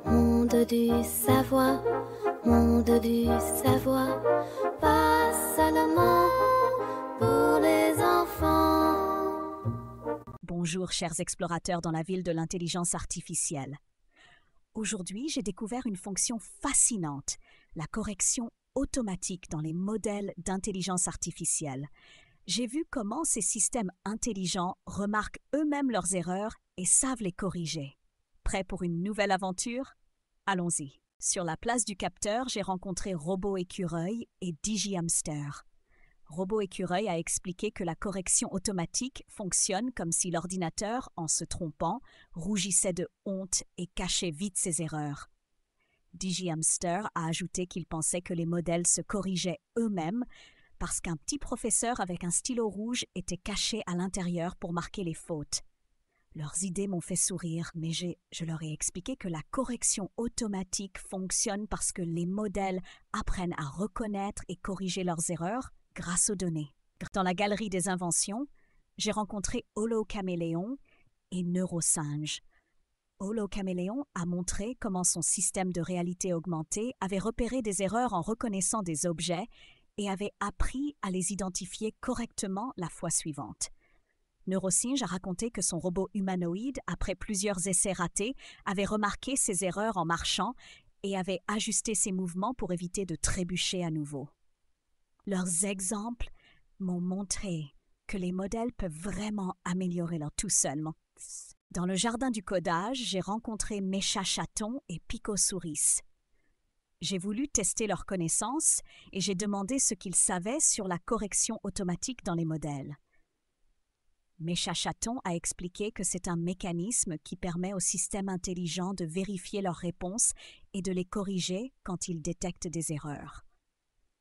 Monde du savoir, monde du savoir, pas seulement pour les enfants. Bonjour chers explorateurs dans la ville de l'intelligence artificielle. Aujourd'hui, j'ai découvert une fonction fascinante, la correction automatique dans les modèles d'intelligence artificielle. J'ai vu comment ces systèmes intelligents remarquent eux-mêmes leurs erreurs et savent les corriger. Prêt pour une nouvelle aventure? Allons-y. Sur la place du capteur, j'ai rencontré Robot Écureuil et DigiHamster. Robot Écureuil a expliqué que la correction automatique fonctionne comme si l'ordinateur, en se trompant, rougissait de honte et cachait vite ses erreurs. DigiHamster a ajouté qu'il pensait que les modèles se corrigeaient eux-mêmes parce qu'un petit professeur avec un stylo rouge était caché à l'intérieur pour marquer les fautes. Leurs idées m'ont fait sourire, mais je leur ai expliqué que la correction automatique fonctionne parce que les modèles apprennent à reconnaître et corriger leurs erreurs grâce aux données. Dans la galerie des inventions, j'ai rencontré Holocaméléon et Neurosinge. Holocaméléon a montré comment son système de réalité augmentée avait repéré des erreurs en reconnaissant des objets et avait appris à les identifier correctement la fois suivante. Neurosinge a raconté que son robot humanoïde, après plusieurs essais ratés, avait remarqué ses erreurs en marchant et avait ajusté ses mouvements pour éviter de trébucher à nouveau. Leurs exemples m'ont montré que les modèles peuvent vraiment améliorer leur tout seuls. Dans le jardin du codage, j'ai rencontré Mécha Chaton et Pico Souris. J'ai voulu tester leurs connaissances et j'ai demandé ce qu'ils savaient sur la correction automatique dans les modèles. Mécha Chaton a expliqué que c'est un mécanisme qui permet au système intelligent de vérifier leurs réponses et de les corriger quand il détecte des erreurs.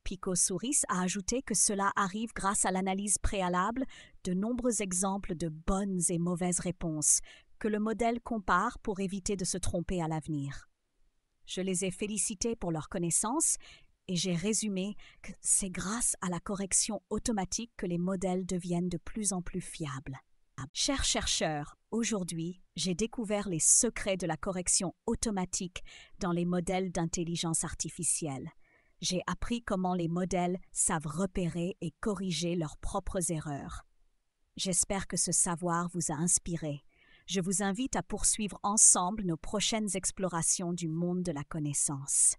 Pico Souris a ajouté que cela arrive grâce à l'analyse préalable de nombreux exemples de bonnes et mauvaises réponses que le modèle compare pour éviter de se tromper à l'avenir. Je les ai félicités pour leurs connaissances et j'ai résumé que c'est grâce à la correction automatique que les modèles deviennent de plus en plus fiables. Chers chercheurs, aujourd'hui, j'ai découvert les secrets de la correction automatique dans les modèles d'intelligence artificielle. J'ai appris comment les modèles savent repérer et corriger leurs propres erreurs. J'espère que ce savoir vous a inspiré. Je vous invite à poursuivre ensemble nos prochaines explorations du monde de la connaissance.